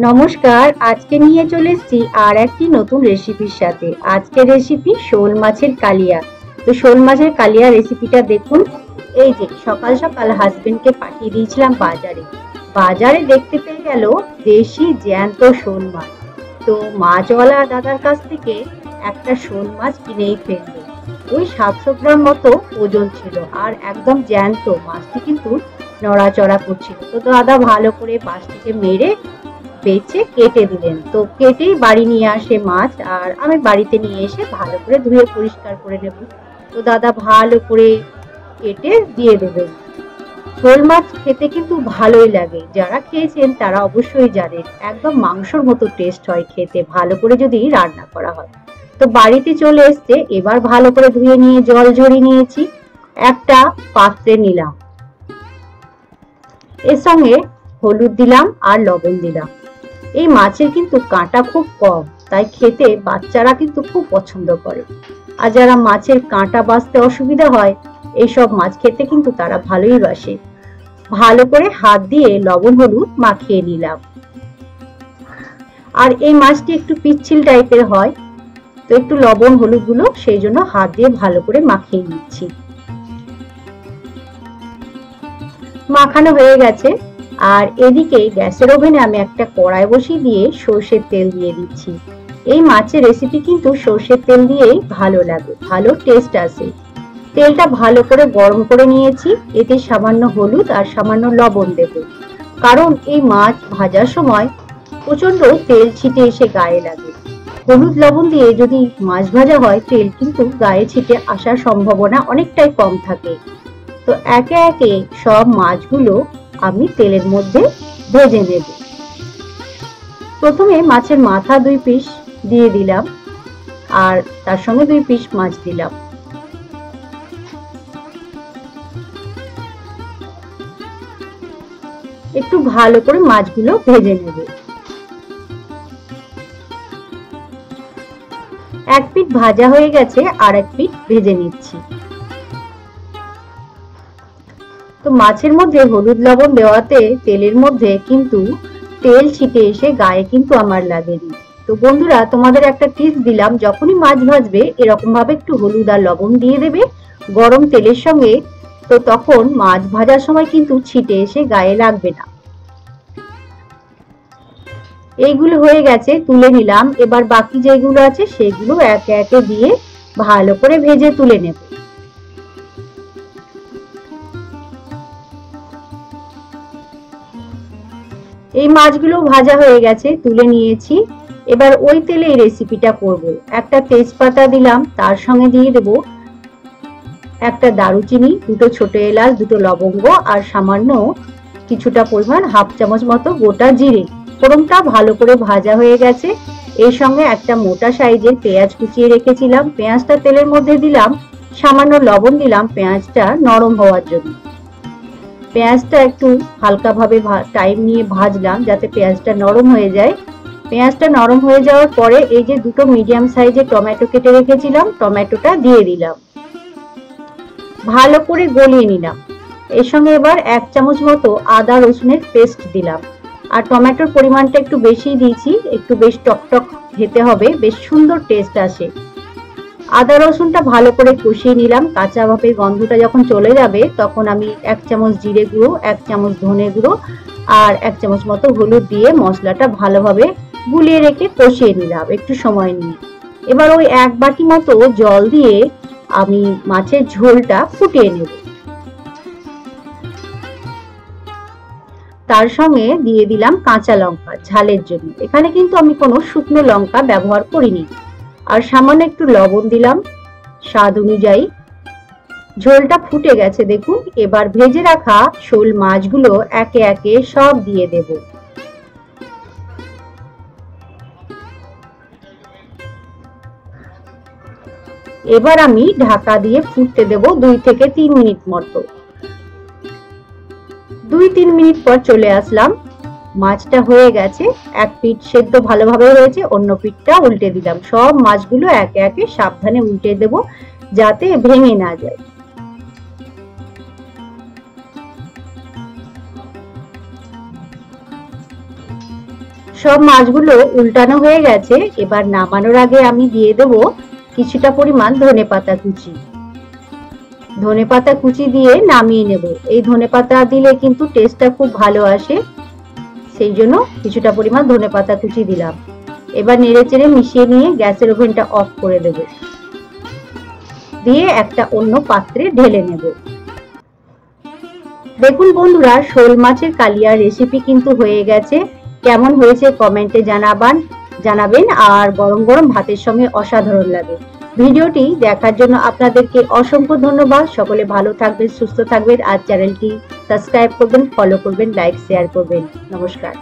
নমস্কার, আজকে নিয়ে চলে এসেছি আর একটি নতুন রেসিপির সাথে। আজকের রেসিপি শোল মাছের কালিয়া। তো শোল মাছের কালিয়া রেসিপিটা দেখুন। এই যে সকাল সকাল হাজবেন্ডকে পাঠিয়ে দিয়েছিলাম বাজারে। বাজারে দেখতে পেয়ে গেল দেশি জ্যান্ত শোল মাছ। তো মাছওয়ালা দাদার কাছ থেকে একটা শোল মাছ কিনেই ফেললো। ওই 700 গ্রাম মতো ওজন ছিল আর একদম জ্যান্ত। মাছটি কিন্তু নড়াচড়া করছিল। তো দাদা ভালো করে মাছটিকে মেরে বেছে কেটে দিলেন। তো কেটেই বাড়ি নিয়ে আসে মাছ, আর আমি বাড়িতে নিয়ে এসে ভালো করে ধুয়ে পরিষ্কার করে নেব। তো দাদা ভালো করে কেটে দিয়ে দেবেন। শোল মাছ খেতে কিন্তু ভালোই লাগে, যারা খেয়েছেন তারা অবশ্যই জানেন একদম মাংসর মতো টেস্ট হয় খেতে, ভালো করে যদি রান্না করা হয়। তো বাড়িতে চলে এসছে, এবার ভালো করে ধুয়ে নিয়ে জল ঝরিয়ে নিয়েছি। একটা পাত্রে নিলাম, এর সঙ্গে হলুদ দিলাম আর লবণ দিলাম। এই মাছের কিন্তু কাঁটা খুব কম, তাই খেতে বাচ্চারা কিন্তু খুব পছন্দ করে। আর যারা মাছের কাঁটা বাছতে অসুবিধা হয়, এইসব মাছ খেতে কিন্তু তারা ভালোই বাসে। ভালো করে হাত দিয়ে লবণ হলুদ মাখিয়ে নিলাম। আর এই মাছটি একটু পিচ্ছিল টাইপের হয়, তো একটু লবণ হলুদ গুলো সেই জন্য হাত দিয়ে ভালো করে মাখিয়ে নিচ্ছি। মাখানো হয়ে গেছে। আর এদিকে গ্যাসের ওভেনে আমি একটা কড়াই বসিয়ে দিয়ে সর্ষের তেল দিয়ে দিচ্ছি। এই মাছের রেসিপি কিন্তু সর্ষের তেল দিয়েই ভালো লাগে, ভালো টেস্ট আসে। তেলটা ভালো করে গরম করে নিয়েছি, এতে সামান্য হলুদ আর সামান্য লবণ দেব। কারণ এই মাছ ভাজার সময় প্রচন্ড তেল ছিটে এসে গায়ে লাগে। হলুদ লবণ দিয়ে যদি মাছ ভাজা হয়, তেল কিন্তু গায়ে ছিটে আসার সম্ভাবনা অনেকটাই কম থাকে। তো একে একে সব মাছগুলো আমি তেলের মধ্যে ভেজে নেব। প্রথমে মাছের মাথা 2 পিস দিয়ে দিলাম, আর তার সঙ্গে 2 পিস মাছ দিলাম। একটু ভালো করে মাছগুলো ভেজে নেব। এক পিঠ ভাজা হয়ে গেছে, আর এক পিঠ ভেজে নিচ্ছি। তো মাছের মধ্যে হলুদ লবণ দেওয়াতে তেলের মধ্যে কিন্তু তেল ছিটে এসে গায়ে কিন্তু আমার লাগেনি। তো বন্ধুরা, তোমাদের একটা টিপস দিলাম, যখনই মাছ ভাজবে এরকম ভাবে একটু হলুদ আর লবণ দিয়ে দেবে গরম তেলের সঙ্গে। তো তখন মাছ ভাজার সময় কিন্তু ছিটে এসে গায়ে লাগবে না। এইগুলো হয়ে গেছে, তুলে নিলাম। এবার বাকি যেগুলো আছে সেগুলো একে একে দিয়ে ভালো করে ভেজে তুলে নেব। এই মাছগুলো ভাজা হয়ে গেছে, তুলে নিয়েছি। এবার ওই তেলে এই রেসিপিটা করব। একটা তেজপাতা দিলাম, তার সঙ্গে দিয়ে দেব একটা দারুচিনি, 2টো ছোট এলাচ, 2টো লবঙ্গ আর সামান্য কিছুটা পরিমাণ 1/2 চামচ মতো গোটা জিরে। ফোড়নটা ভালো করে ভাজা হয়ে গেছে। এর সঙ্গে একটা মোটা সাইজের পেঁয়াজ কুচিয়ে রেখেছিলাম, পেঁয়াজটা তেলের মধ্যে দিলাম। সামান্য লবণ দিলাম পেঁয়াজটা নরম হওয়ার জন্য। পেঁয়াজটা একটু হালকাভাবে টাইম নিয়ে ভাজলাম, যাতে পেঁয়াজটা নরম হয়ে যায়। পেঁয়াজটা নরম হয়ে যাওয়ার পরে এই যে 2টো মিডিয়াম সাইজের টমেটো কেটে রেখেছিলাম, টমেটোটা দিয়ে দিলাম। ভালো করে গলিয়ে নিলাম। এর সঙ্গে এবার 1 চামচ মতো আদা রসুনের পেস্ট দিলাম। আর টমেটোর পরিমাণটা একটু বেশি দিয়েছি, একটু বেশ টকটক খেতে হবে, বেশ সুন্দর টেস্ট আসে। আদা রসুনটা ভালো করে কষিয়ে নিলাম। কাঁচা ভাবের গন্ধটা যখন চলে যাবে, তখন আমি 1 চামচ জিরে গুঁড়ো, 1 চামচ ধনে গুঁড়ো আর 1 চামচ মতো হলুদ দিয়ে মশলাটা ভালোভাবে গুলিয়ে রেখে কষিয়ে নিলাম একটু সময় নিয়ে। এবার ওই 1 বাটি মতো জল দিয়ে আমি মাছের ঝোলটা ফুটিয়ে নেব। তার সঙ্গে দিয়ে দিলাম কাঁচা লঙ্কা ঝালের জন্য। এখানে কিন্তু আমি কোনো শুকনো লঙ্কা ব্যবহার করিনি। আর সামান্য একটু লবণ দিলাম স্বাদ অনুযায়ী। ঝোলটা ফুটে গেছে দেখুন। এবার ভেজে রাখা শোল মাছগুলো একে একে সব দিয়ে দেব। এবার আমি ঢাকা দিয়ে ফুটতে দেব 2 থেকে 3 মিনিট মতো। 2-3 মিনিট পর চলে আসলাম। মাছটা হয়ে গেছে, এক পিঠ সেদ্ধ ভালোভাবে হয়েছে, অন্য পিঠটা উল্টে দিলাম। সব মাছগুলো একে একে সাবধানে উল্টে দেব, যাতে ভেঙে না যায়। সব মাছগুলো উল্টানো হয়ে গেছে। এবার নামানোর আগে আমি দিয়ে দেব কিছুটা পরিমাণ ধনেপাতা কুচি। ধনেপাতা কুচি দিয়ে নামিয়ে নেব। এই ধনেপাতা দিলে কিন্তু টেস্টটা খুব ভালো আসে, সেই জন্য কিছুটা পরিমাণ ধনেপাতা কুচি দিলাম। এবার নেড়েচেড়ে মিশিয়ে নিয়ে গ্যাসের ওভেনটা অফ করে দেব, দিয়ে একটা অন্য পাত্রে ঢেলে নেব। দেখুন বন্ধুরা, শোল মাছের কালিয়া রেসিপি কিন্তু হয়ে গেছে। কেমন হয়েছে কমেন্টে জানাবেন। আর গরম গরম ভাতের সঙ্গে অসাধারণ লাগে। ভিডিওটি দেখার জন্য আপনাদেরকে অসংখ্য ধন্যবাদ। সকলে ভালো থাকবেন, সুস্থ থাকবেন। আর চ্যানেলটি সাবস্ক্রাইব করবেন, ফলো করবেন, লাইক শেয়ার করবেন। নমস্কার।